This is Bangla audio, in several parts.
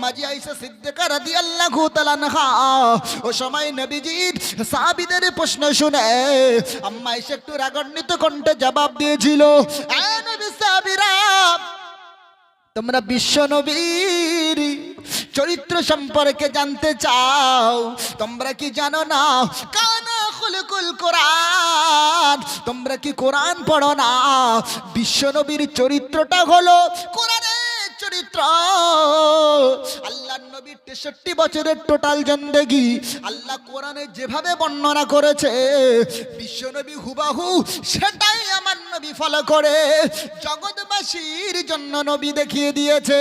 আম্মাজি আয়েশা সিদ্দিকা রাদিয়াল্লাহু তাআলা আনহা ও সময় নবীজির সাহাবীদের প্রশ্ন শুনে আম্মা আয়েশা একটু রাগান্বিত কণ্ঠে জবাব দিয়েছিল, এ নবী সাহাবীরা, তোমরা বিশ্ব নবীর চরিত্র সম্পর্কে জানতে চাও? তোমরা কি জানো না কানা খুলকুল কোরআন? তোমরা কি কোরআন পড়ো না? বিশ্ব নবীর চরিত্রটা হলো কোরআনের চরিত্র। আল্লাহর নবীর 63 বছরের টোটাল জিন্দেগি আল্লাহ কোরআনে যেভাবে বর্ণনা করেছে, বিশ্ব নবী হুবাহু সেটাই আমার নবী ফলো করে জগৎবাসীর জন্য নবী দেখিয়ে দিয়েছে।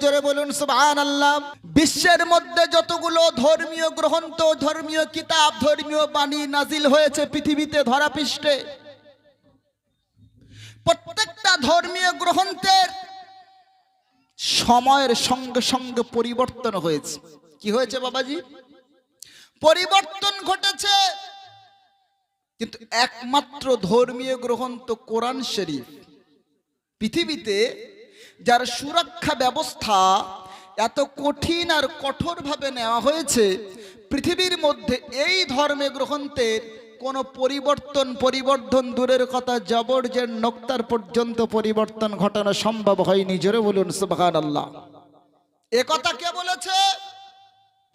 জোরে বলুন সুবহানাল্লাহ। বিশ্বের মধ্যে যতগুলো ধর্মীয় গ্রন্থ, ধর্মীয় কিতাব, ধর্মীয় বাণী নাজিল হয়েছে পৃথিবীতে ধরাপৃষ্ঠে, প্রত্যেকটা ধর্মীয় গ্রন্থের সময়ের সঙ্গে সঙ্গে পরিবর্তন হয়েছে। কি হয়েছে বাবাজি? পরিবর্তন ঘটেছে। কিন্তু একমাত্র ধর্মীয় গ্রন্থ কোরআন শরীফ, পৃথিবীতে যার সুরক্ষা ব্যবস্থা এত কঠিন আর কঠোরভাবে নেওয়া হয়েছে, পৃথিবীর মধ্যে এই ধর্মীয় গ্রন্থের কোনো পরিবর্ধন দূরের কথা, জবরজের নক্তার পর্যন্ত পরিবর্তন ঘটানো সম্ভব হয়নি। জোরে বলুন সুবহানাল্লাহ। এ কথা কে বলেছে?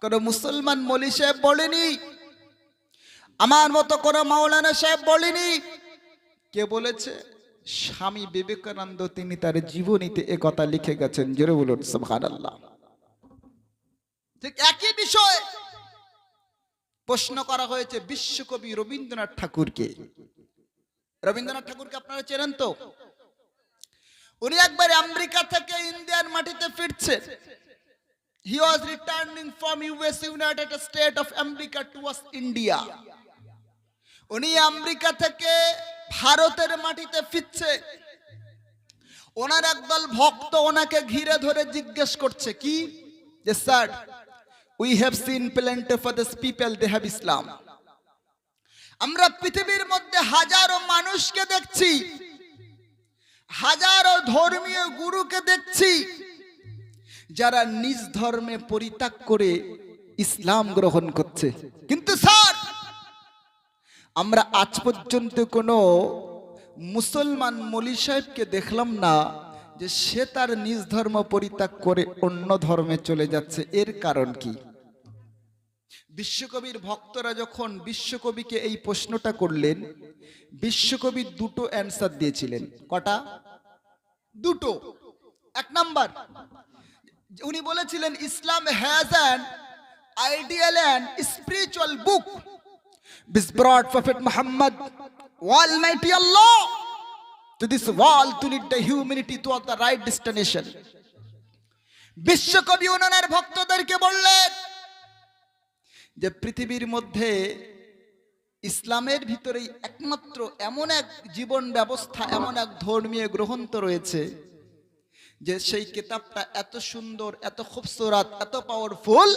কোন মুসলমান মৌলী সাহেব বলেনি, আমার মতো কোনো মাওলানা সাহেব বলেনি। কে বলেছে? স্বামী বিবেকানন্দ, তিনি তার জীবনীতে এ কথা লিখে গেছেন। জোরে বলুন সুবহানাল্লাহ। ঠিক একই বিষয় প্রশ্ন করা হয়েছে বিশ্বকবি রবীন্দ্রনাথ ঠাকুরকে। রবীন্দ্রনাথ ঠাকুরকে আপনারা চেনেন তো? উনি একবার আমেরিকা থেকে ইন্ডিয়ার মাটিতে ফিরছে। He was returning from US, United States of America towards India. উনি আমেরিকা থেকে ভারতের মাটিতে ফিরছে। ওনার একদল ভক্ত ওনাকে ঘিরে ধরে জিজ্ঞেস করছে, কি? যে sir, we have seen plenty of these people, they have Islam. আমরা পৃথিবীর মধ্যে হাজারো মানুষকে দেখছি, হাজারো ধর্মীয় গুরুকে দেখছি, যারা নিজ ধর্মে পরিত্যাগ করে ইসলাম গ্রহণ করছে। কিন্তু স্যার, আমরা আজ পর্যন্ত কোনো মুসলমান মৌলী সাহেবকে দেখলাম না যে সে তার নিজ ধর্ম পরিত্যাগ করে অন্য ধর্মে চলে যাচ্ছে। এর কারণ কি? বিশ্বকবির ভক্তরা যখন বিশ্বকবিকে এই প্রশ্নটা করলেন, বিশ্বকবি দুটো অ্যান্সার দিয়েছিলেন। কটা? দুটো। এক নাম্বার, উনি বলেছিলেন Islam has an ideal and spiritual book which brought Prophet Muhammad, Almighty Allah, to this world to lead the humanity toward the right destination. বিশ্বকবি ওনার ভক্তদেরকে বললেন যে পৃথিবীর মধ্যে ইসলামের ভিতরেই একমাত্র এমন এক জীবন ব্যবস্থা, এমন এক ধর্মীয় গ্রন্থ রয়েছে যে সেই কিতাবটা এত সুন্দর, এত খুবসুরত, এত পাওয়ারফুল,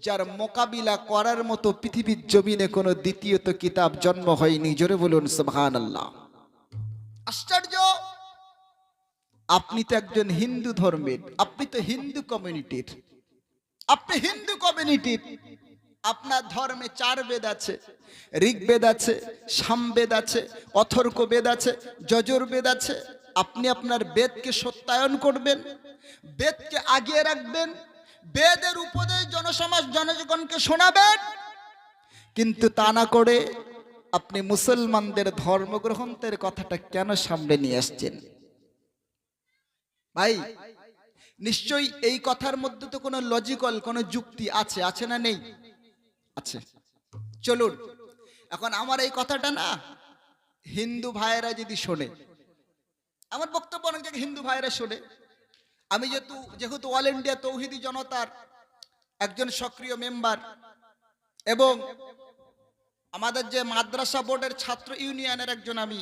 যার মোকাবিলা করার মতো পৃথিবীর জমিনে কোনো দ্বিতীয়ত কিতাব জন্ম হয়নি। জোরে বলুন সুবহানাল্লাহ। আশ্চর্য! আপনি তো একজন হিন্দু ধর্মের, আপনি তো হিন্দু কমিউনিটির, আপনি হিন্দু কমিউনিটির, আপনার ধর্মে 4 বেদ আছে, ঋগ্বেদ আছে, সামবেদ আছে, অথর্ক বেদ আছে, যজুর বেদ আছে। আপনি আপনার বেদকে সত্যায়ন করবেন, বেদকে আগিয়ে রাখবেন, বেদের উপদেশ জনসমাজ জনগণকে শোনাবেন, কিন্তু তা না করে আপনি মুসলমানদের ধর্মগ্রন্থের কথাটা কেন সামনে নিয়ে আসছেন? ভাই, নিশ্চয়ই এই কথার মধ্যে তো কোনো লজিক্যাল, কোনো যুক্তি আছে, আছে না নেই? আছে। চলুন, এখন আমার এই কথাটা না হিন্দু ভাইয়েরা যদি শোনে, আমার বক্তব্য অনেক জায়গায় হিন্দু ভাইয়েরা শোনে, আমি যেহেতু অল ইন্ডিয়া তৌহিদি জনতার একজন সক্রিয় মেম্বার এবং আমাদের যে মাদ্রাসা বোর্ডের ছাত্র ইউনিয়নের একজন আমি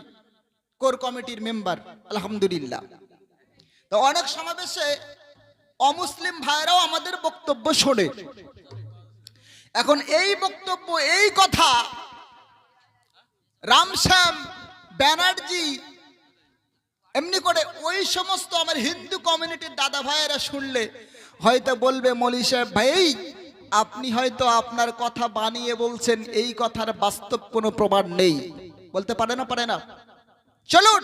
কোর কমিটির মেম্বার, আলহামদুলিল্লাহ। তো অনেক সমাবেশে অমুসলিম ভাইরাও আমাদের বক্তব্য শোনে। এখন এই বক্তব্য, এই কথা রামশ্যাম ব্যানার্জি এমনি করে ওই সমস্ত আমার হিন্দু কমিউনিটির দাদা ভাইয়েরা শুনলে হয়তো বলবে মৌলী সাহেব ভাই আপনি হয়তো আপনার কথা বানিয়ে বলছেন, এই কথার বাস্তব কোনো প্রমাণ নেই। বলতে পারে না, পারে না? চলুন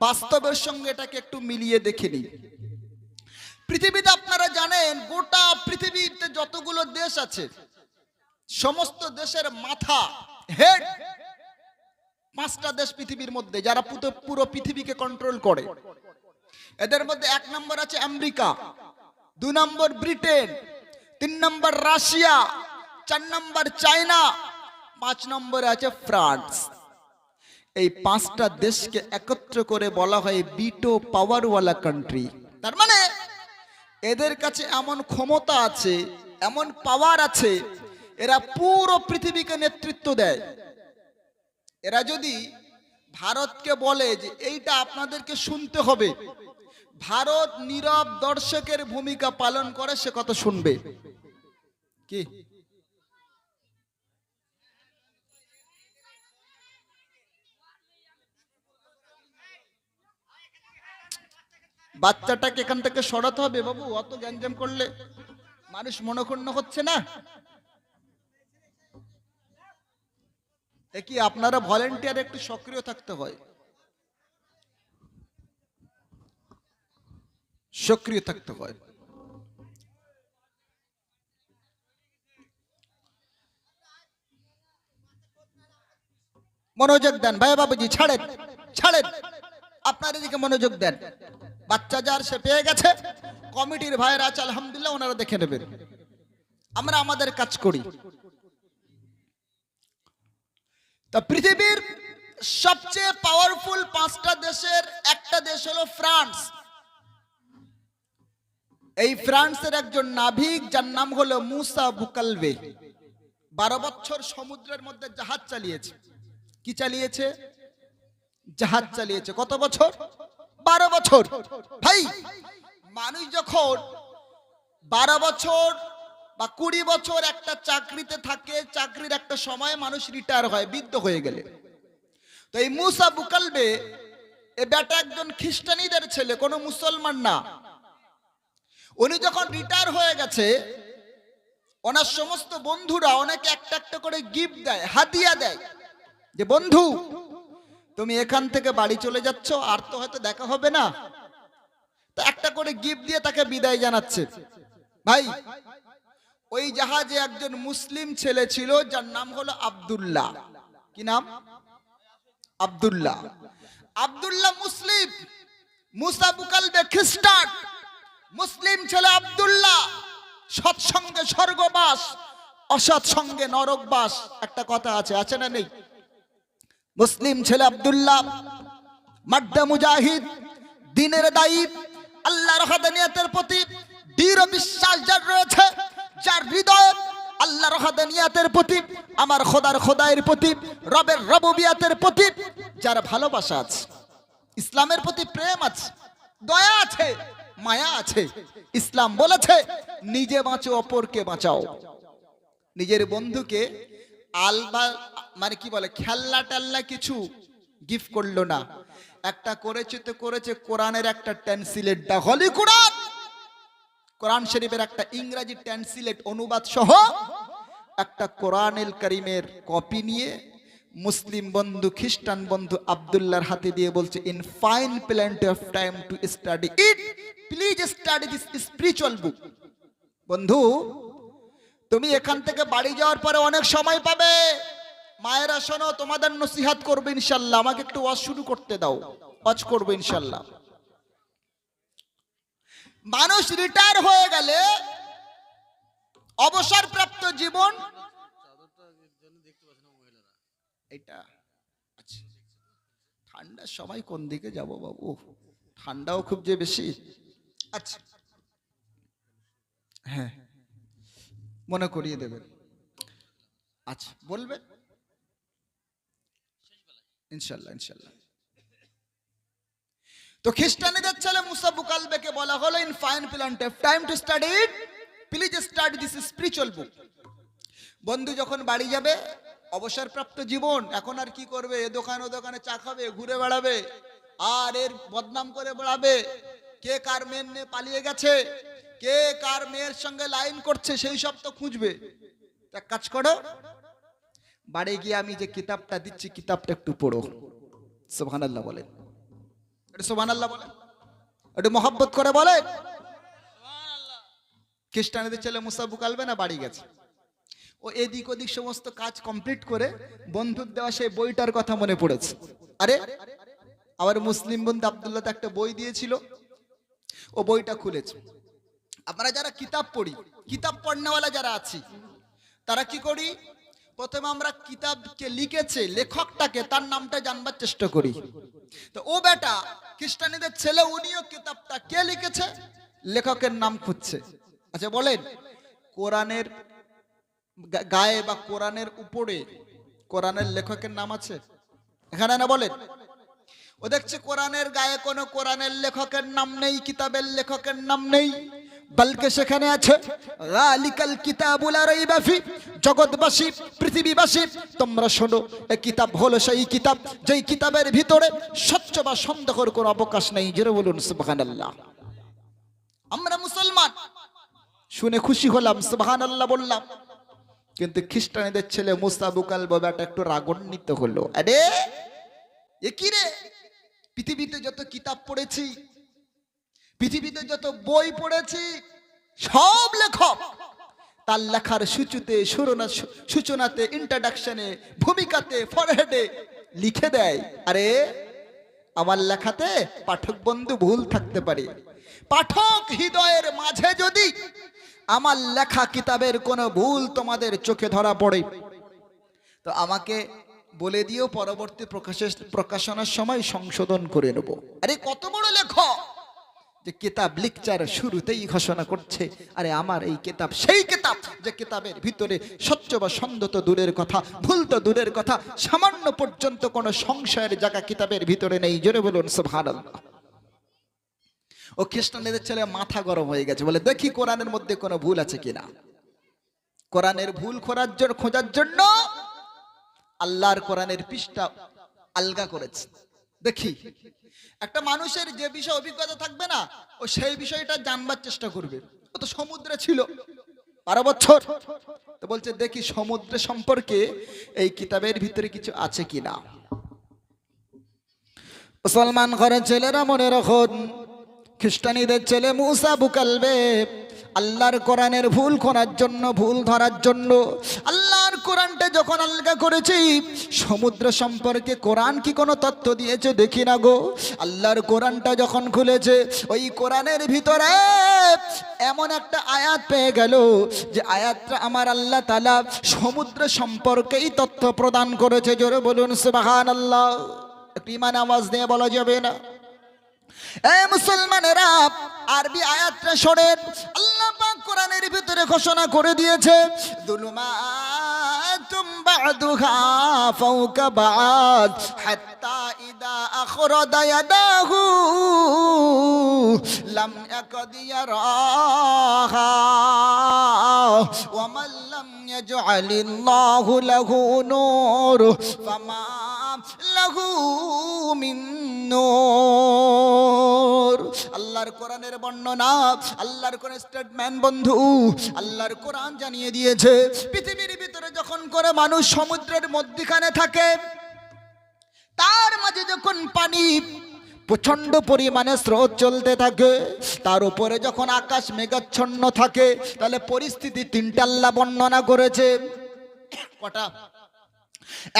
বাস্তবের সঙ্গে এটাকে একটু মিলিয়ে দেখে নিই। পৃথিবীতে আপনারা জানেন গোটা পৃথিবীতে যতগুলো দেশ আছে সমস্ত দেশের মাথা, হেড, 5টা দেশ পৃথিবীর মধ্যে যারা পুরো পৃথিবীকে কন্ট্রোল করে। এদের মধ্যে 1 নম্বর আছে আমেরিকা, 2 নম্বর ব্রিটেন, 3 নম্বর রাশিয়া, 4 নম্বর চায়না, 5 নম্বরে আছে ফ্রান্স। এই 5টা দেশকে একত্র করে বলা হয় বিটো পাওয়ারওয়ালা কান্ট্রি। তার মানে এদের কাছে এমন ক্ষমতা আছে, এমন পাওয়ার আছে, এরা পুরো পৃথিবীকে নেতৃত্ব দেয়। এরা যদি ভারতকে বলে যে এইটা আপনাদেরকে শুনতে হবে, ভারত নীরব দর্শকের ভূমিকা পালন করে, সে কথা শুনবে। কি বাচ্চাটাকে এখান থেকে সরাতে হবে বাবু, অত গ্যাঞ্জাম করলে মানুষ মনক্ষুণ্ণ হচ্ছে না? কি আপনারা ভলেন্টিয়ার একটু সক্রিয় থাকতে হয়, সক্রিয় থাকতে হয়। মনোযোগ দেন ভাই বাবুজি, ছাড়েন ছাড়েন, আপনার এদিকে মনোযোগ দেন। বাচ্চা যার সে পেয়ে গেছে, কমিটির ভাইয়েরা আছে আলহামদুলিল্লাহ, ওনারা দেখে নেবেন, আমরা আমাদের কাজ করি। তা পৃথিবীর সবচেয়ে পাওয়ারফুল 5টা দেশের একটা দেশ হলো ফ্রান্স। এই ফ্রান্সের একজন নাবিক যার নাম হলো মুসা বুকালবে 12 বছর সমুদ্রের মধ্যে জাহাজ চালিয়েছে। কি চালিয়েছে? জাহাজ চালিয়েছে। কত বছর? 12 বছর। ভাই মানুষ যখন 12 বছর বা 20 বছর একটা চাকরিতে থাকে, চাকরির একটা সময় মানুষ রিটায়ার হয় বৃদ্ধ হয়ে গেলে। তো এই মুসা বুকালবে এ বেটা একজন খ্রিস্টানীদের ছেলে, কোনো মুসলমান না। উনি যখন রিটায়ার হয়ে গেছে, ওনার সমস্ত বন্ধুরা ওনাকে একটা একটা করে গিফট দেয়, হাদিয়া দেয়, যে বন্ধু তুমি এখান থেকে বাড়ি চলে যাচ্ছ, আর তো হয়তো দেখা হবে না, তো একটা করে গিফট দিয়ে তাকে বিদায় জানাচ্ছে। ভাই ওই জাহাজে একজন মুসলিম ছেলে ছিল যার নাম হলো আব্দুল্লাহ। কি নাম? আব্দুল্লাহ। আব্দুল্লাহ মুসলিম, মুসা বুকালবে খ্রিস্টান। মুসলিম ছেলে আব্দুল্লাহ, সৎসঙ্গে স্বর্গবাস, অসৎ সঙ্গে নরকবাস। একটা কথা আছে, আছে না নেই? মুসলিম ছেলে আব্দুল্লাহ মাড্ডা মুজাহিদ, দ্বীনের দায়ী, আল্লাহর ওয়াহদানিয়তের প্রতি দৃঢ় বিশ্বাস যার রয়েছে, যার হৃদয়ে আল্লাহর ওয়াহদানিয়তের প্রতি, আমার খোদার খোদায়ের প্রতি, রবের রবুবিয়াতের প্রতি যার ভালোবাসা আছে, ইসলামের প্রতি প্রেম আছে, দয়া আছে, মায়া আছে। ইসলাম বলেছে নিজে বাঁচো অপরকে বাঁচাও। নিজের বন্ধুকে আলবা মানে কি বলে খেলনা টেলনা কিছু গিফট করলো না, একটা করেছে তো করেছে কোরআনের একটা ট্রান্সলেট, দা হলি কোরআন, কোরআন শরীফের একটা ইংরেজি ট্রান্সলেট অনুবাদ সহ একটা কোরআনুল কারীমের কপি নিয়ে মুসলিম বন্ধু খ্রিস্টান বন্ধু আব্দুল্লাহর হাতে দিয়ে বলছে, in fine plenty of time to study it, please study this spiritual book. বন্ধু তুমি এখান থেকে বাড়ি যাওয়ার পরে অনেক সময় পাবে, মায়েরা শোনো, তোমাদের নসিহত করবে ইনশাআল্লাহ, আমাকে একটু ওয়াজ শুরু করতে দাও, ওয়াজ করবে ইনশাআল্লাহ। মানুষ রিটায়ার হয়ে গেলে অবসরপ্রাপ্ত জীবন, এটা আচ্ছা ঠান্ডার সময় কোন দিকে যাব বাবু, ঠান্ডাও খুব যে বেশি। আচ্ছা হ্যাঁ মনে করিয়ে দেবেন, আচ্ছা বলবেন ইনশাআল্লাহ ইনশাআল্লাহ। তো খ্রিস্টানদের ছেলে মুসা বুকালবেকে বলা হলো, in fine plenty of time to study it, please study this spiritual book. বন্ধু যখন বাড়ি যাবে, অবসরপ্রাপ্ত জীবন, এখন আর কি করবে, এ দোকান ও দোকানে চা খাবে, ঘুরে বেড়াবে, আর এর বদনাম করে বেড়াবে, কে কার মেন নিয়ে পালিয়ে গেছে, কে কার মেয়ের সঙ্গে লাইন করছে সেই সব তো খুঁজবে। এক কাজ করো, বাড়ি গিয়ে আমি যে কিতাবটা দিচ্ছি কিতাবটা একটু পড়ো। সুবহানাল্লাহ বলেন, একটু সুবহানাল্লাহ বলেন, একটু মহব্বত করে বলে। খ্রিস্টানদের ছেলে মুসা বুকালবে না বাড়ি গেছে, ও এদিক ওদিক সমস্ত কাজ কমপ্লিট করে বন্ধুর দেওয়া সেই বইটার কথা মনে পড়েছে। আরে আমার মুসলিম বন্ধু আব্দুল্লাহ একটা বই দিয়েছিল, ও বইটা খুলেছে। আমরা যারা কিতাব পড়ি, কিতাব পড়নেওয়ালা যারা আছি, তারা কি করি, প্রথমে আমরা কিতাবকে লিখেছে লেখকটাকে, তার নামটা জানবার চেষ্টা করি। তো ও বেটা খ্রিস্টানীদের ছেলে, উনিও কিতাবটা কে লিখেছে লেখকের নাম খুঁজছে। আচ্ছা বলেন, কোরআনের গায়ে বা কোরআনের উপরে কোরআনের লেখকের নাম আছে এখানে না? বলেন। ও দেখছে কোরআনের গায়ে কোনো কোরআনের লেখকের নাম নেই, কিতাবের লেখকের নাম নেই, বলকে সেখানে আছে যালিকাল কিতাবু লা রাইবা ফি। জগৎবাসী, পৃথিবীবাসী তোমরা শোনো, এই কিতাব হলো সেই কিতাব যেই কিতাবের ভিতরে সত্য বা সন্দেহের কোনো অবকাশ নেই। জোরে বলুন সুবহানাল্লাহ। আমরা মুসলমান, শুনে খুশি হলাম, সুবহানাল্লাহ বললাম। কিন্তু খ্রিস্টানদের ছেলে মুসা বুকাল বাবাটা একটু রাগান্বিত হলো। আরে এ কি রে, পৃথিবীতে যত কিতাব পড়েছি, পৃথিবীতে যত বই পড়েছি, সব লেখক তার লেখার সূচনাতে, ইন্ট্রোডাকশনে, ভূমিকাতে, ফরহেডে লিখে দেয়। আরে আমার লেখাতে পাঠক বন্ধু ভুল থাকতে পারে, পাঠক হৃদয়ের মাঝে যদি আমার লেখা কিতাবের কোনো ভুল তোমাদের চোখে ধরা পড়ে তো আমাকে বলে দিও, পরবর্তী প্রকাশনার সময় সংশোধন করে নেব। আরে কত বড় লেখক যে কিতাব লিখচার শুরুতেই ঘোষণা করছে, আরে আমার এই কিতাব সেই কিতাব যে কিতাবের ভিতরে সত্য বা সন্দেহ তো দূরের কথা, ভুল তো দূরের কথা, সামান্য পর্যন্ত কোনো সংশয়ের জায়গা কিতাবের ভিতরে নেই। জোরে বলুন সুবহানাল্লাহ। ও খ্রিস্টানদের ছেলে মাথা গরম হয়ে গেছে, বলে দেখি কোরআনের মধ্যে কোনো ভুল আছে কিনা। কোরআনের ভুল খোঁজার জন্য আল্লাহর কোরআনের পৃষ্ঠা আলগা করেছে। দেখি একটা মানুষের যে বিষয়ে অভিজ্ঞতা থাকবে না, ও সেই বিষয়টা জানবার চেষ্টা করবে। ও তো সমুদ্রে ছিল 12 বছর, তো বলছে দেখি সমুদ্র সম্পর্কে এই কিতাবের ভিতরে কিছু আছে কিনা। মুসলমান ঘরের ছেলেরা মনে রাখুন, খ্রিস্টানীদের ছেলে মুসা বুকালবে আল্লাহর কোরআনের ভুল খোঁজার জন্য, ভুল ধরার জন্য আল্লাহর কোরআনটা যখন আলগা করেছি, সমুদ্র সম্পর্কে কোরআন কি কোনো তথ্য দিয়েছে দেখি না গো। আল্লাহর কোরআনটা যখন খুলেছে, ওই কোরআনের ভিতরে এমন একটা আয়াত পেয়ে গেল যে আয়াতটা আমার আল্লাহ তাআলা সমুদ্র সম্পর্কেই তথ্য প্রদান করেছে। জোরে বলুন সুবহানাল্লাহ। একটু ঈমান আওয়াজ দিয়ে বলা যাবে না? এ মুসলমানেরা, আরবি আয়াতটা শোনেন। আল্লাহ পাক কোরআনের ভিতরে ঘোষণা করে দিয়েছে, যুলুমাতুম বা'দুহা ফাওকা বা'দ হাত্তা ইদা আখরাজা ইয়াদাহু লাম ইয়াকাদ ইয়ারাহা ওয়া মান লাম ইয়াজআলিল্লাহু লাহু নূর ফামা লাহু মিন নূর। আল্লাহর কোরআনের বর্ণনা, আল্লাহর কোন স্টেটমেন্ট বন্ধু, আল্লাহর কোরআন জানিয়ে দিয়েছে পৃথিবীর ভিতরে যখন করে মানুষ সমুদ্রের মধ্যখানে থাকে, তার মাঝে যখন পানি প্রচন্ড পরিমাণে স্রোত চলতে থাকে, তার উপরে যখন আকাশ মেঘাচ্ছন্ন থাকে, তাহলে পরিস্থিতি তিনটা আল্লাহ বর্ণনা করেছে। কটা?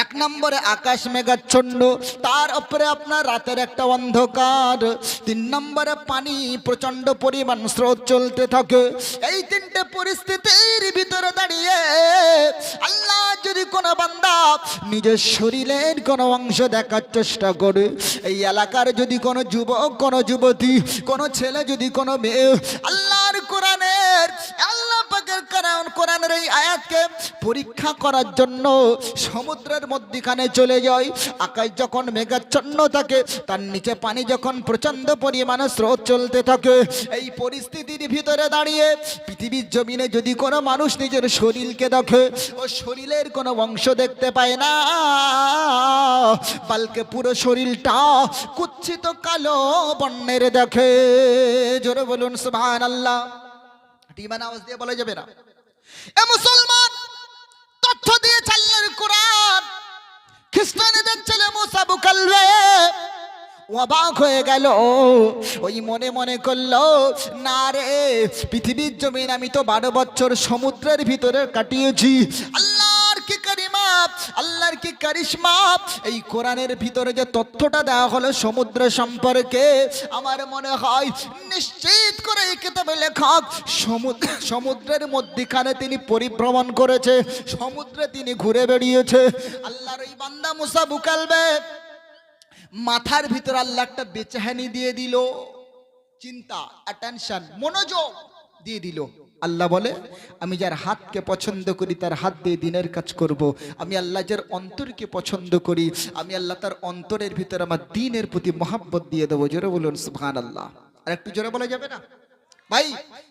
1 নম্বরে আকাশ মেঘাচ্ছন্ন, তার উপরে আপনার রাতের একটা অন্ধকার। 3 নম্বরে পানি প্রচন্ড পরিমাণ স্রোত চলতে থাকে। এই তিনটে পরিস্থিতির ভিতরে দাঁড়িয়ে আল্লাহ যদি কোনো বান্দা নিজের শরীরের কোনো অংশ দেখার চেষ্টা করে, এই এলাকার যদি কোনো যুবক, কোনো যুবতী, কোনো ছেলে, যদি কোনো মেয়ে আল্লাহর কোরআনের, আল্লাহ পাকের কোরআনের এই আয়াতকে পরীক্ষা করার জন্য সমুদ্রের মধ্যখানে চলে যায়, আকাশ যখন মেঘাচ্ছন্ন থাকে, তার নিচে পানি যখন প্রচন্ড পরিমাণে স্রোত চলতে থাকে, এই পরিস্থিতির ভিতরে দাঁড়িয়ে পৃথিবীর জমিনে যদি কোনো মানুষ নিজের শরীরকে দেখে, ও শরীরের কোনো অংশ দেখতে পায় না, বলকে পুরো শরীরটা কুচ্ছিত কালো বর্ণের দেখে। জোরে বলুন সুবহানাল্লাহ। ইমান আওয়াজ দিয়ে বলা যাবে না। এ মুসলমান, তথ্য দিয়ে আল্লাহর কোরআন। খ্রিস্টানদের ছেলে মুসা বুকালবে অবাক হয়ে গেল, ওই মনে মনে করলো, না রে, পৃথিবীর জমিন আমি তো 12 বছর সমুদ্রের ভিতরে কাটিয়েছি। আল্লাহর কি কারিমা, আল্লাহর কি কারিশমা, এই কোরআনের ভিতরে যে তথ্যটা দেওয়া হলো সমুদ্র সম্পর্কে, আমার মনে হয় নিশ্চিত করে এই কিতাবে লেখক সমুদ্রের মধ্যখানে তিনি পরিভ্রমণ করেছে, সমুদ্রে তিনি ঘুরে বেরিয়েছে। আল্লাহর ওই বান্দা মুসা বুকালবে মাথার ভিতর আল্লাহ একটা বেচাহানি দিয়ে দিল, চিন্তা, অ্যাটেনশন, মনোযোগ দিয়ে দিল। আল্লাহ বলে, আমি যার হাতকে পছন্দ করি তার হাত দিয়ে দিনের কাজ করব। আমি আল্লাহ যার অন্তরকে পছন্দ করি, আমি আল্লাহ তার অন্তরের ভিতর আমার দ্বীনের প্রতি মহাব্বত দিয়ে দেবো। জোরে বলুন সুবহানাল্লাহ। আর একটু জোরে বলা যাবে না ভাই?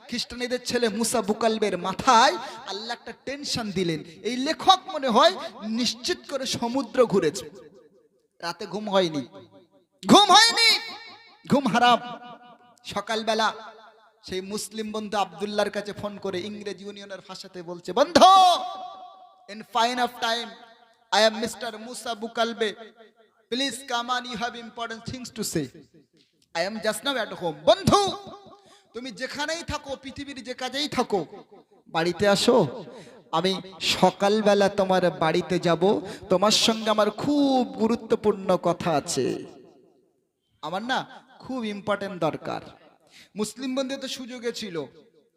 খ্রিস্টানীদের ছেলে মুসা বুকালবের মাথায় আল্লাহ একটা টেনশন দিলেন। এই লেখক মনে হয় নিশ্চিত করে সমুদ্র ঘুরেছে, রাতে ঘুম হয়নি, ঘুম হারাম। সকালবেলা সেই মুসলিম বন্ধু আব্দুল্লাহর কাছে ফোন করে ইংরেজি ইউনিয়নের ভাষাতে বলছে, বন্ধু, in fine of time I am mister Musa Bukalbe, please come on, you have important things to say, I am just now at home. বন্ধু, তুমি যেখানেই থাকো, পৃথিবীর যে কাজেই থাকো, বাড়িতে আসো, আমি সকালবেলা তোমার বাড়িতে যাব, তোমার সঙ্গে আমার খুব গুরুত্বপূর্ণ কথা আছে, আমার না খুব ইম্পর্টেন্ট দরকার। মুসলিম বন্ধু তো সুযোগে ছিল,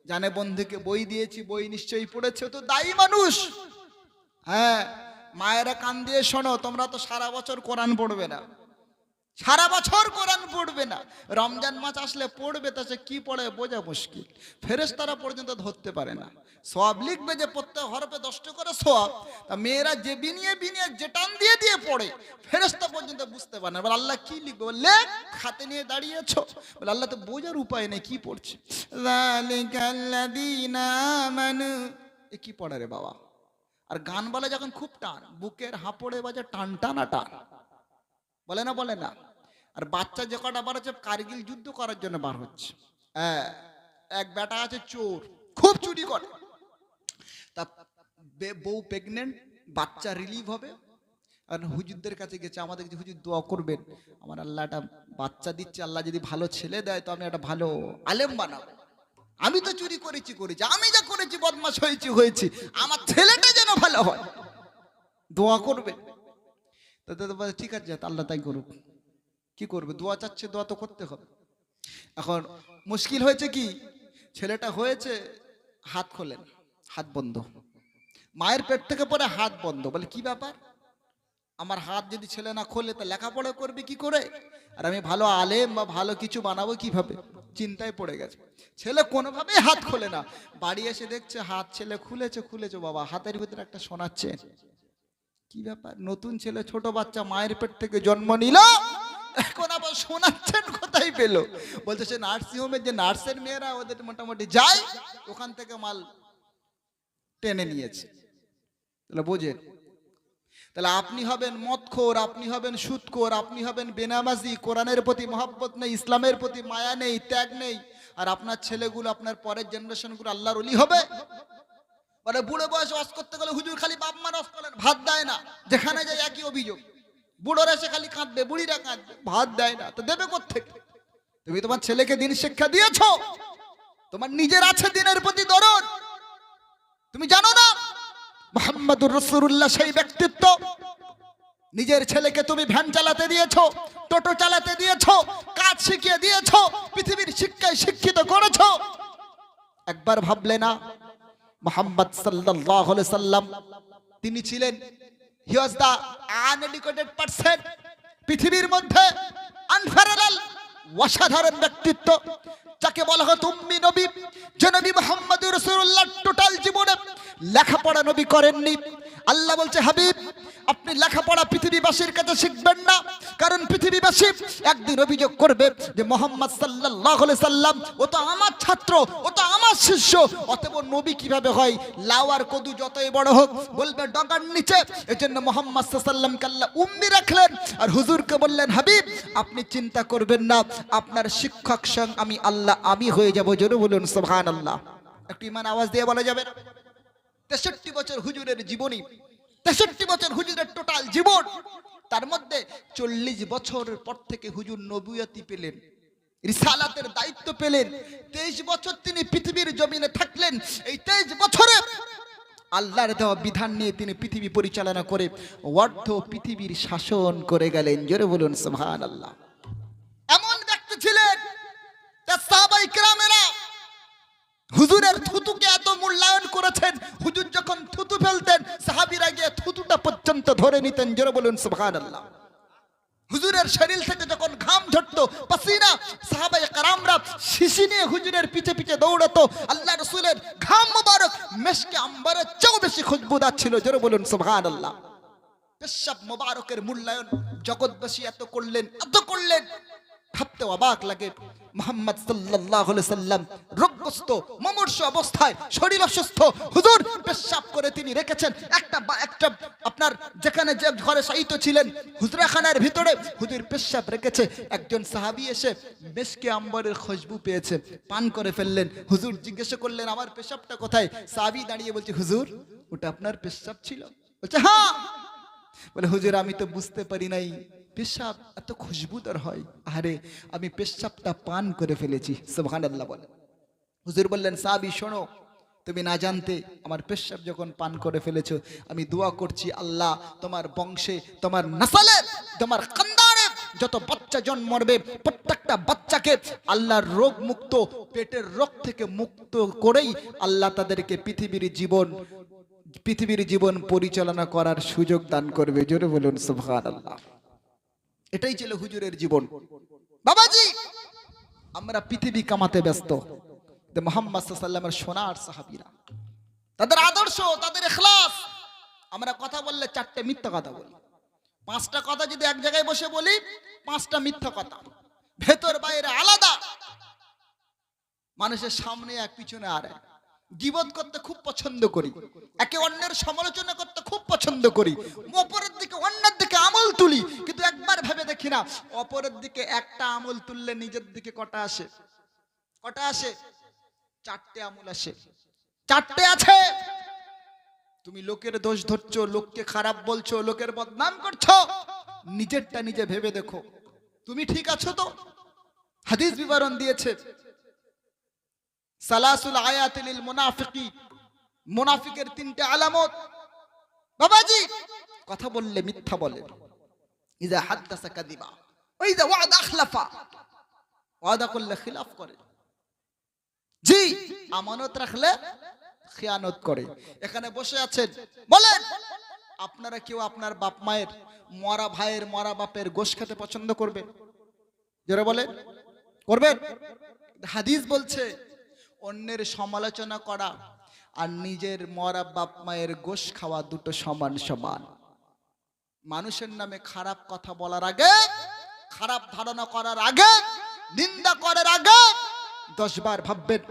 জানে বন্ধুকে বই দিয়েছি, বই নিশ্চয়ই পড়েছে, তো দায়ী মানুষ। হ্যাঁ, মায়েরা কান দিয়ে শোনো, তোমরা তো সারা বছর কোরআন পড়বে না, সারা বছর কোরআন পড়বে না, রমজান মাস আসলে পড়বে, তা সে কি পড়ে বোঝা মুশকিল। ফেরেশতারা পর্যন্ত ধরতে পারে না। সওয়াব লিখবে যে প্রত্যেক হরফে 10 করে সওয়াব, তা মেয়েরা যে বিনিয়ে যে টান দিয়ে পড়ে, ফেরেশতা পর্যন্ত বুঝতে পারে না। বলে আল্লাহ কি লিখবে, বলে হাতে নিয়ে দাঁড়িয়েছো, বলে আল্লাহ তো বোঝার উপায় নেই কি পড়ছে। যালিকাল্লাযীনা আমানু, এ কি পড়ে রে বাবা? আর গান বলে যখন খুব টান, বুকের হাঁপড়ে বাজে টান টানা টান, বলে না। আর বাচ্চা যে কটা বার হচ্ছে কারগিল যুদ্ধ করার জন্য বার হচ্ছে। হ্যাঁ, এক বেটা আছে চোর, খুব চুরি করে, তা বউ প্রেগনেন্ট, বাচ্চা রিলিভ হবে, আর হুজুরদের কাছে গেছে, আমাদের কাছে হুজুর দোয়া করবেন, আমার আল্লাহ একটা বাচ্চা দিচ্ছে, আল্লাহ যদি ভালো ছেলে দেয় তো আমি একটা ভালো আলেম বানাবো, আমি তো চুরি করেছি, আমি যা করেছি বদমাশ হয়েছি, আমার ছেলেটা যেন ভালো হয়, দোয়া করবে। ঠিক আছে, আল্লাহ তাই করুক, কি করবে, দোয়া চাচ্ছে, দোয়া তো করতে হবে। এখন মুশকিল হয়েছে কি, ছেলেটা হয়েছে, হাত খোলেন, হাত বন্ধ, মায়ের পেট থেকে পরে হাত বন্ধ। বলে কি ব্যাপার, আমার হাত যদি ছেলে না খোলে তা লেখাপড়া করবে কি করে, আর আমি ভালো আলেম বা ভালো কিছু বানাবো কিভাবে, চিন্তায় পড়ে গেছে। ছেলে কোনোভাবেই হাত খোলে না, বাড়ি এসে দেখছে হাত ছেলে খুলেছে বাবা, হাতের ভিতরে একটা সোনার চেন। কি ব্যাপার, নতুন ছেলে, ছোট বাচ্চা, মায়ের পেট থেকে জন্ম নিল, এখন আবার শোনাচ্ছেন কোথায় পেলো? বলছে সে নার্সিং হোমের যে নার্সের মেয়েরা ওদের মোটামুটি যায়, ওখান থেকে মাল টেনে নিয়েছে। তাহলে বোঝেন, তাহলে আপনি হবেন মদখোর, আপনি হবেন সুদখোর, আপনি হবেন বেনামাজি, কোরআনের প্রতি মহব্বত নেই, ইসলামের প্রতি মায়া নেই, ত্যাগ নেই, আর আপনার ছেলেগুলো, আপনার পরের জেনারেশনগুলো আল্লাহর ওলি হবে। মানে বুড়ো বয়সে ওয়াজ করতে গেলে হুজুর খালি বাপ মা ওয়াজ করেন, ভাত দেয় না, যেখানে যায় একই অভিযোগ, বুড়োরা এসে খালি কাঁদবে, বুড়িরা কাঁদবে, ভাত দেয় না, তো দেবে কোত্থেকে? তুমি তোমার ছেলেকে দিন শিক্ষা দিয়েছো, তোমার নিজের আছে দিনের প্রতি দরদ, তুমি জানো না মুহাম্মদুর রাসূলুল্লাহ সেই ব্যক্তিত্ব, নিজের ছেলেকে তুমি ভ্যান চালাতে দিয়েছো, টোটো চালাতে দিয়েছো, কাজ শিখিয়ে দিয়েছো, পৃথিবীর শিক্ষায় শিক্ষিত করেছো, একবার ভাবলে না মুহাম্মদ সাল্লাল্লাহু আলাইহি সাল্লাম তিনি ছিলেন, হি ওয়াজ দা আনএডুকেটেড পারসন, পৃথিবীর মধ্যে আনপ্যারালাল অসাধারণ ব্যক্তিত্ব, যাকে বলা হয় উম্মি নবী, যে নবী মুহাম্মদুর রাসূলুল্লাহ টোটাল জীবনে লেখাপড়া নবী করেননি। আল্লাহ বলছে হাবিব, আপনি লেখাপড়া পৃথিবীবাসীর কাছে শিখবেন না, কারণ পৃথিবীবাসী একদিন অভিযোগ করবে যে মুহাম্মদ সাল্লাল্লাহু আলাইহি সাল্লাম ও তো আমার ছাত্র, ও তো আমার শিষ্য, অতএব নবী কিভাবে হয়? লাউ আর কদু যতই বড় হোক বলবে ডগার নিচে। এজন্য মুহাম্মদ সাল্লাল্লাহু আলাইহি সাল্লামকে আল্লাহ উম্মি রাখলেন, আর হুজুরকে বললেন হাবিব আপনি চিন্তা করবেন না, আপনার শিক্ষক সঙ্গ আমি আল্লাহ আমি হয়ে যাব। জোরে বলুন সুবহানাল্লাহ। একটু ইমান আওয়াজ দিয়ে বলা যাবে না? 63 বছর হুজুরের জীবনী, 63 বছর হুজুরের টোটাল জীবন, তার মধ্যে 40 বছরের পর থেকে হুজুর নবুয়তি পেলেন, রিসালাতের দায়িত্ব পেলেন। 23 বছর তিনি পৃথিবীর জমিনে থাকলেন। এই 23 বছরে আল্লাহর দেওয়া বিধান নিয়ে তিনি পৃথিবী পরিচালনা করে অর্ধ পৃথিবীর শাসন করে গেলেন। জোরে বলুন সুবহানাল্লাহ। এমন ব্যক্তি ছিলেন, তার সাহাবায়ে কেরামেরা হুজুরের থুতুকে এত মূল্যায়ন করেছেন, হুজুর যখন থুতু ফেলতেন সাহাবীরা গিয়ে থুতুটা পর্যন্ত ধরে নিতেন। জোরে বলুন সুবহানাল্লাহ। হুজুরের শরীর থেকে যখন ঘাম ঝরতো, পাসিনা, সাহাবায়ে কেরামরা শিশি নিয়ে হুজুরের পিছে পিছে দৌড়াতো। আল্লাহ রাসূলের ঘাম মোবারক মেশকে আম্বরের চেয়েও বেশি খুশবুদার ছিল। জোরে বলুন সুবহানাল্লাহ। পেশাব মোবারকের মূল্যায়ন জগৎবাসী এত করলেন, এত করলেন, ভাবতে অবাক লাগে। মুহাম্মদ সাল্লাল্লাহু আলাইহি সাল্লাম রোগগ্রস্ত, মুমূর্ষু অবস্থায়, শরীর অসুস্থ, হুজুর পেশাব করে তিনি রেখেছেন একটা আপনার যেখানে যে ঘরে শায়িত ছিলেন হুজরাখানার ভিতরে হুজুর পেশাব রেখেছে। একজন সাহাবী এসে মেশকে আম্বরের খুশবু পেয়েছে, পান করে ফেললেন। হুজুর জিজ্ঞেস করলেন আমার পেশাবটা কোথায়? সাহাবী দাঁড়িয়ে বলছে হুজুর ওটা আপনার পেশাব ছিল। বলছে হ্যাঁ। বলে হুজুর আমি তো বুঝতে পারি নাই পেশাব এত খুশবুদার হয়। আরে আমি পেশাবটা পান করে ফেলেছি। সুবহানাল্লাহ বলেন। হুজুর বললেন সাহাবী শোনো, তুমি না জানতে আমার পেশাব যখন পান করে ফেলেছো, আমি দোয়া করছি আল্লাহ তোমার বংশে, তোমার নসলে, তোমার খানদানে যত বাচ্চা জন্মবে প্রত্যেকটা বাচ্চাকে আল্লাহর রোগ মুক্ত, পেটের রোগ থেকে মুক্ত করেই আল্লাহ তাদেরকে পৃথিবীর জীবন পরিচালনা করার সুযোগ দান করবে। জোরে বলুন সুবহানাল্লাহ। এটাই ছিল হুজুরের জীবন। বাবাজি আমরা পৃথিবী কামাতে ব্যস্ত, মুহাম্মদ সাল্লাল্লাহু আলাইহি ওয়াসাল্লামের সোনার সাহাবীরা, তাদের আদর্শ, তাদের ইখলাস। আমরা কথা বললে 4টে মিথ্যা কথা বলি, 5টা কথা যদি এক জায়গায় বসে বলি 5টা মিথ্যা কথা, ভেতর বাইরে আলাদা। মানুষের সামনে এক, পিছনে আর এক। গীবত করতে খুব পছন্দ করি, একে অন্যের সমালোচনা করতে খুব পছন্দ করি, অপরের দিকে অন্যের দিকে আমল তুলি, কিন্তু একবার ভেবে দেখি না অপরের দিকে একটা আমল তুললে নিজের দিকে কটা আসে? কটা আসে? 4টে আমল আসে। 4টে আছে। তুমি লোকের দোষ ধরছো, লোককে খারাপ বলছো, লোকের বদনাম করছো, নিজেরটা নিজে ভেবে দেখো তুমি ঠিক আছো তো? হাদিস বিবরণ দিয়েছে সালাসুল আয়াত লিল মুনাফিকি, মুনাফিকের 3টে আলামত। বাবাজি কথা বললে মিথ্যা বলে, ইজা হাদাসা কাযিবা ওয়া ইজা ওয়াদা আখলাফা, ওয়াদা করলে খিলাফ করে, জি আমানত রাখলে খিয়ানত করে। এখানে বসে আছেন, বলেন আপনারা কেউ আপনার বাপ মায়ের, মরা ভাইয়ের, মরা বাপের গোশ খেতে পছন্দ করবে? জোরে বলেন করবেন? হাদিস বলছে অন্যের সমালোচনা করা আর নিজের মরা বাপ মায়ের গোশ খাওয়া দুটো সমান সমান। মানুষের নামে খারাপ কথা বলার আগে, খারাপ ধারণা করার আগে, নিন্দা করার আগে 10 বার ভাববেন।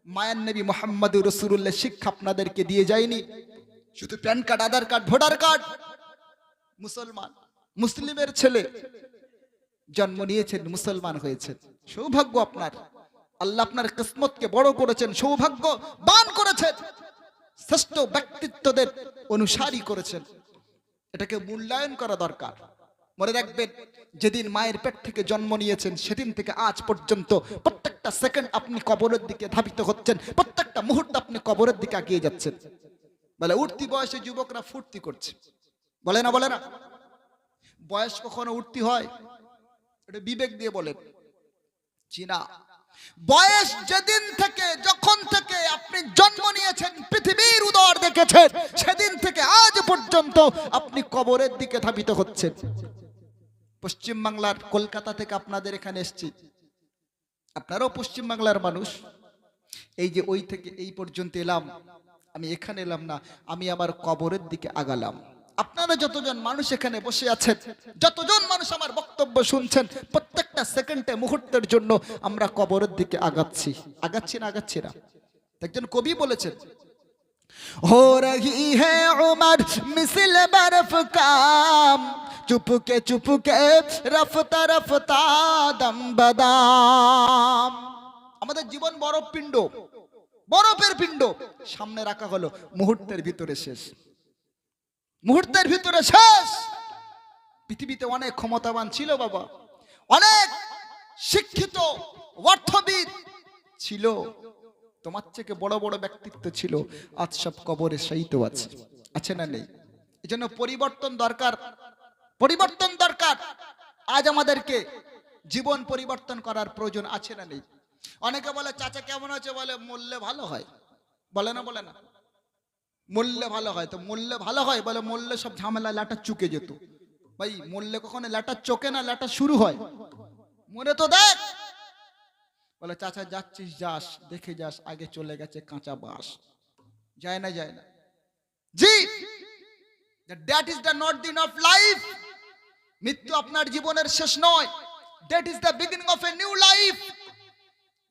মায়ের নবী মুহাম্মদুর রাসূলুল্লাহ শিক্ষা আপনাদেরকে দিয়ে যায়নি শুধু প্যান কার্ড, আধার কার্ড, ভোটার কার্ড। মুসলমান, মুসলিমের ছেলে, জন্ম নিয়েছেন, মুসলমান হয়েছেন, সৌভাগ্য আপনার। আল্লাহ আপনার কিসমতকে বড় করেছেন, সৌভাগ্যবান করেছেন, শ্রেষ্ঠ ব্যক্তিত্বদের অনুসারী করেছেন। এটাকে মূল্যায়ন করা দরকার। মনে রাখবেন যেদিন মায়ের পেট থেকে জন্ম নিয়েছেন সেদিন থেকে আজ পর্যন্ত প্রত্যেকটা সেকেন্ড আপনি কবরের দিকে ধাবিত হচ্ছেন, প্রত্যেকটা মুহূর্ত আপনি কবরের দিকে এগিয়ে যাচ্ছেন। বলে উঠতি বয়সে যুবকরা ফুর্তি করছে, বলে না? বলে না? বয়স কখনো উঠতি হয়? এটা বিবেক দিয়ে বলেন। চিনা বয়স যেদিন থেকে, যখন থেকে আপনি জন্ম নিয়েছেন, পৃথিবীর উদর দেখেছেন, সেদিন থেকে আজ পর্যন্ত আপনি কবরের দিকে ধাবিত হচ্ছেন। পশ্চিম বাংলার কলকাতা থেকে আপনাদের এখানে এসেছি, আপনারাও পশ্চিম বাংলার মানুষ। এই যে ওই থেকে এই পর্যন্ত এলাম, আমি এখানে এলাম না, আমি আমার কবরের দিকে আগালাম। আপনারা যতজন মানুষ এখানে বসে আছেন, যতজন মানুষ আমার বক্তব্য শুনছেন, প্রত্যেকটা সেকেন্ডে, মুহূর্তের জন্য আমরা কবরের দিকে আগাচ্ছি। আগাচ্ছি না? আগাচ্ছি না? একজন কবি বলেছেন, हो रही है उमर मिसल बर्फ का, चुपके चुपके रफ्ता रफ्ता दम बदाम। আমাদের জীবন বরফ পিণ্ড, বরফের পিণ্ড সামনে রাখা হলো, মুহূর্তের ভিতরে শেষ, মুহূর্তের ভিতরে শেষ। পৃথিবীতে অনেক ক্ষমতাবান ছিল বাবা, অনেক শিক্ষিত অর্থবিদ ছিল, তোমার থেকে বড় বড় ব্যক্তিত্ব ছিল, আজ সব কবরে শায়িত আছে, আছে না নেই? এই জন্য পরিবর্তন দরকার, পরিবর্তন দরকার। আজ আমাদেরকে জীবন পরিবর্তন করার প্রয়োজন আছে না নেই? অনেকে বলে চাচা কেমন আছে, বলে মরলে ভালো হয়, বলে না, বলে না মরলে ভালো হয়। তো মরলে ভালো হয় বলে, মরলে সব ঝামেলা লাটা চুকে যেত। ভাই মরলে কখনো লাটা চোকে না, লাটা শুরু হয়। মরে তো দেখ, বলে চাচা যাচ্ছিস যাস, দেখে যাস, আগে চলে গেছে কাঁচা বাস। যায় না, যায় না জি। দ্যাট ইজ দ্য নট দিন অফ লাইফ। মৃত্যু আপনার জীবনের শেষ নয়, that is the beginning of a new life.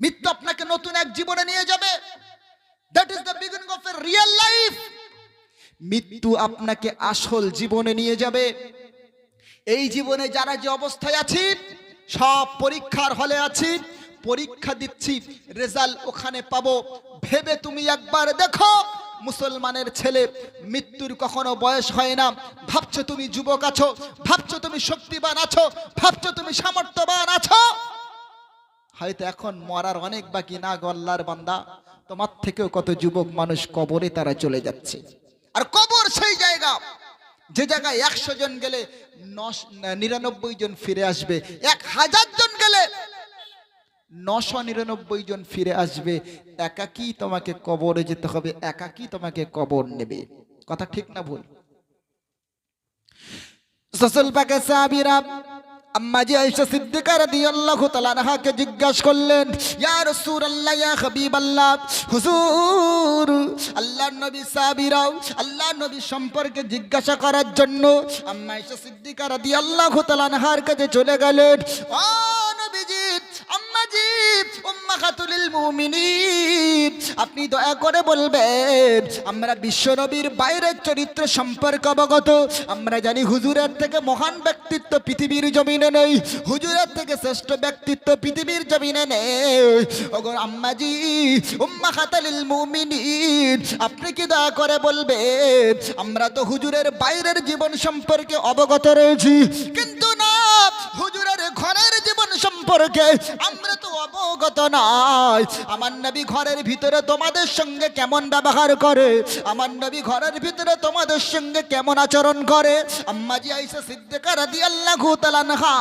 মৃত্যু আপনাকে নতুন এক জীবনে নিয়ে যাবে, that is the beginning of A real life. মৃত্যু আপনাকে আসল জীবনে নিয়ে যাবে। এই জীবনে যারা যে অবস্থায় আছি, সব পরীক্ষার হলে আছি, পরীক্ষা দিচ্ছি, রেজাল্ট ওখানে পাবো। ভেবে তুমি একবার দেখো, মুসলমানের ছেলে, মৃত্যুর কখনো বয়স হয় না। ভাবছো তুমি যুবক আছো, ভাবছো তুমি শক্তিবান আছো, ভাবছো তুমি সামর্থ্যবান আছো, হয়তো এখন মরার অনেক বাকি না গো আল্লাহর বান্দা। তোমার থেকেও কত যুবক মানুষ কবরে তারা চলে যাচ্ছে। আর কবর সেই জায়গা, যে জায়গায় 100 জন গেলে 99 জন ফিরে আসবে, 1000 জন গেলে 999 জন ফিরে আসবে। একাকী তোমাকে কবরে যেতে হবে, একাকী তোমাকে কবর নেবে। কথা ঠিক না ভুল? রাসূল পাক সাহাবীরা আম্মা জি আয়েশা সিদ্দিকা রাদিয়াল্লাহু তাআলা আনহাকে জিজ্ঞাসা করলেন, ইয়া রাসূলুল্লাহ, ইয়া হাবিবাল্লাহ, হুজুর, আল্লাহর নবী সাহাবীরা আল্লাহর নবী সম্পর্কে জিজ্ঞাসা করার জন্য আম্মা আয়েশা সিদ্দিকা রাদিয়াল্লাহু তাআলা আনহার কাছে চলে গেলেন। ও নবীজি, আম্মা জি, উম্মাহাতুল মুমিনিন, আপনি দয়া করে বলবেন, আমরা বিশ্ব নবীর বাইরের চরিত্র সম্পর্কে অবগত। আমরা জানি হুজুরের থেকে মহান ব্যক্তিত্ব পৃথিবীর জমিনে নেই, হুজুরের থেকে শ্রেষ্ঠ ব্যক্তিত্ব পৃথিবীর জমিনে নেই। ওগো আম্মাজি, উম্মাহাতুল মুমিনিন, আপনি কি দয়া করে বলবেন, আমরা তো হুজুরের বাইরের জীবন সম্পর্কে অবগত রয়েছি, কিন্তু না হুজুরের ঘরের জীবন সম্পর্কে আমরা তো অবগত নাই। আমার নবী ঘরের ভিতরে তোমাদের সঙ্গে কেমন ব্যবহার করে, আমার নবী ঘরের ভিতরে তোমাদের সঙ্গে কেমন আচরণ করে। আম্মা জি আয়েশা সিদ্দিকা রাদিয়াল্লাহু তাআলা আনহা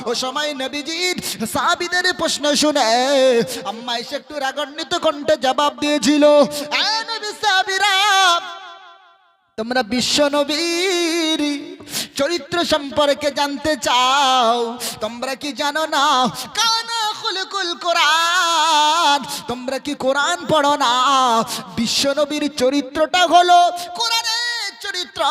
ও সময় নবীজির সাহাবীদের প্রশ্ন শুনে আম্মা আয়েশা একটু রাগান্বিত কণ্ঠে জবাব দিয়েছিল, এ নবী সাহাবীরা, তোমরা বিশ্ব নবীর চরিত্র সম্পর্কে জানতে চাও, তোমরা কি জানো না কানা খুলকুল কোরআন, তোমরা কি কোরআন পড়ো না? বিশ্ব নবীর চরিত্রটা হলো কোরআনের চরিত্র।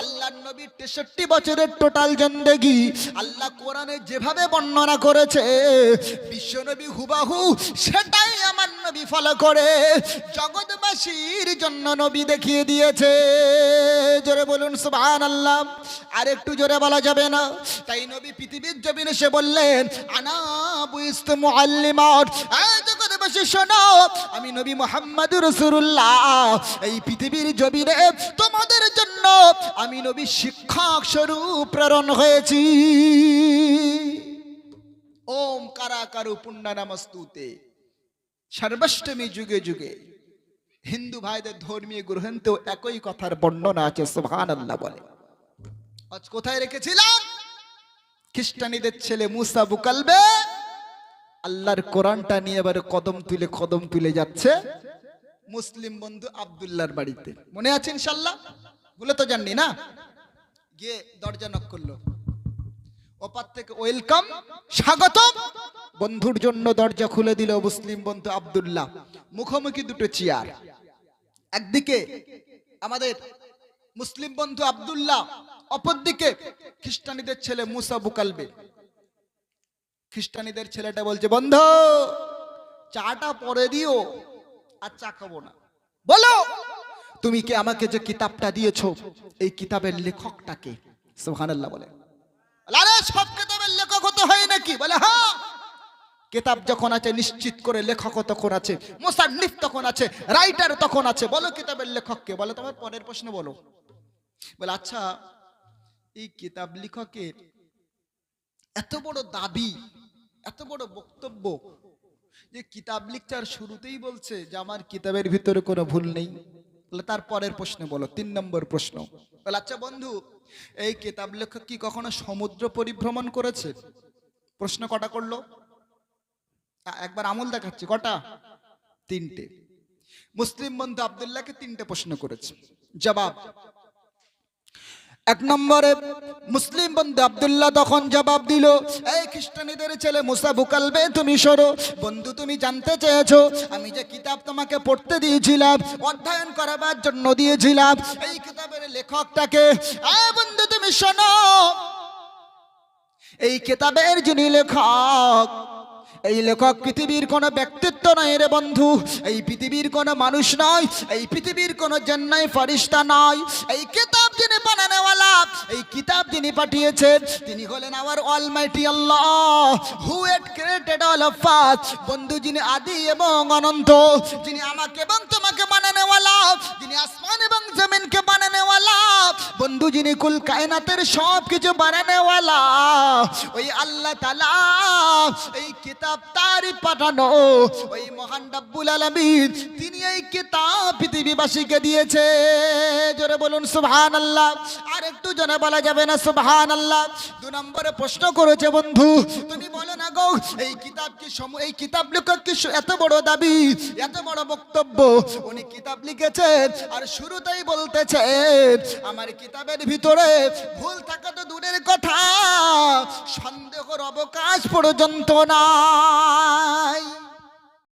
আল্লাহর নবীর 63 বছরের টোটাল জিন্দেগি আল্লাহ কোরআনে যেভাবে বর্ণনা করেছে, বিশ্ব নবী হুবাহু সেটাই আমার নবী ফলো করে জগৎবাসীর জন্য নবী দেখিয়ে দিয়েছে। জোরে বলুন সুবহানাল্লাহ। আর একটু জোরে বলা যাবে না? তাই নবী পৃথিবীর জমিনে এসে বললেন, আনা বুইস্তু মুআল্লিমান, এই জগৎবাসী শোনো, আমি নবী মুহাম্মদুর রাসূলুল্লাহ এই পৃথিবীর জমিনে তোমাদের জন্য আমি নবী শিক্ষক স্বরূপ প্রেরণ হয়েছি। ওম কারাকারু পুণ্যনামস্তুতে, সর্বাষ্টমী যুগে যুগে। হিন্দু ভাইদের ধর্মীয় গ্রন্থেও একই কথার বর্ণনা আছে, সুবহানাল্লাহ বলে। আজ কোথায় রেখেছিলাম? খ্রিস্টানীদের ছেলে মুসা বুকালবে আল্লাহর কোরআনটা নিয়ে এবারে কদম তুলে যাচ্ছে মুসলিম বন্ধু আব্দুল্লাহর বাড়িতে। মনে আছে ইনশাআল্লাহ? বলে তো জাননি না। গিয়ে দরজা নক করলো, ওপার থেকে ওয়েলকাম, স্বাগতম। বন্ধুর জন্য দরজা খুলে দিল মুসলিম বন্ধু আব্দুল্লাহ। মুখোমুখি দুটো চেয়ার, একদিকে আমাদের মুসলিম বন্ধু আব্দুল্লাহ, অপরদিকে খ্রিস্টানীদের ছেলে মুসা বুকালবে। খ্রিস্টানীদের ছেলেটা বলছে, বন্ধু চাটা পরে দিও, আর চা খাবো না। বলো তুমি কি আমাকে যে কিতাবটা দিয়েছো, এই কিতাবের লেখকটাকে? সুবহানাল্লাহ বলে। আরে সব কিতাবের লেখক হতে হয় নাকি? বলে হ্যাঁ, কিতাব যখন আছে নিশ্চিত করে লেখকও তখন আছে, মুসান্নিফ তখন আছে, রাইটার তখন আছে। বলো কিতাবের লেখককে, বলো তোমার পরের প্রশ্ন বলো। বলে আচ্ছা, এই কিতাব লেখকের এত বড় দাবি, এত বড় বক্তব্য যে কিতাব লিখতে আর শুরুতেই বলছে যে আমার কিতাবের ভিতরে কোনো ভুল নেই। বলে তার পরের প্রশ্ন বলো, 3 নম্বর প্রশ্ন। বলে আচ্ছা বন্ধু, এই কিতাব লেখক কি কখনো সমুদ্র পরিভ্রমণ করেছে? প্রশ্ন কটা করলো? একবার আমল দেখাচ্ছি, কটা? 3টে। মুসলিম বন্ধু আব্দুল্লাহকে 3টে প্রশ্ন করেছে। জবাব, 1 নম্বরে মুসলিম বন্ধু আব্দুল্লাহ তখন জবাব দিল, এই খ্রিস্টানীদের ছেলে মুসা বুকালবে, তুমি সরো। বন্ধু তুমি জানতে চেয়েছো আমি যে কিতাব তোমাকে পড়তে দিয়েছিলাম, অধ্যয়ন করাবার জন্য দিয়েছিলাম, এই কিতাবের লেখকটাকে? বন্ধু তুমি শোনো, এই কিতাবের যিনি লেখক, এই লেখক পৃথিবীর কোনো ব্যক্তিত্ব নয় রে বন্ধু, এই পৃথিবীর কোনো মানুষ নয়, এই পৃথিবীর কোনো জান্নাই ফেরেশতা নয়। এই কিতাব যিনি বানানোওয়ালা, এই কিতাব যিনি পাঠিয়েছেন, তিনি হলেন hour Almighty Allah, who had created all of us. বন্ধু যিনি আদি এবং অনন্ত, যিনি আমাকে এবং তোমাকে বানানোওয়ালা, যিনি আসমান এবং জমিনকে বানানোওয়ালা, বন্ধু যিনি কুল কায়নাতের সব কিছু বানানোওয়ালা, ওই আল্লাহ তাআলা এই কিতাব তারই পাঠানো, ওই মহান রব্বুল আলামিন তিনি এই কিতাব পৃথিবীবাসীকে দিয়েছে। জোরে বলুন সুবহানাল্লাহ। আর একটু জোরে বলা যাবে না সুবহানাল্লাহ? 2 নম্বরে প্রশ্ন করেছে, বন্ধু তুমি বলো না গো, এই কিতাব কি এই কিতাব লেখক কি এত বড় দাবি, এত বড় বক্তব্য, উনি কিতাব লিখেছেন আর শুরুতেই বলতেছেন আমার কিতাবের ভিতরে ভুল থাকা তো দূরের কথা, সন্দেহের অবকাশ পর্যন্ত নাই।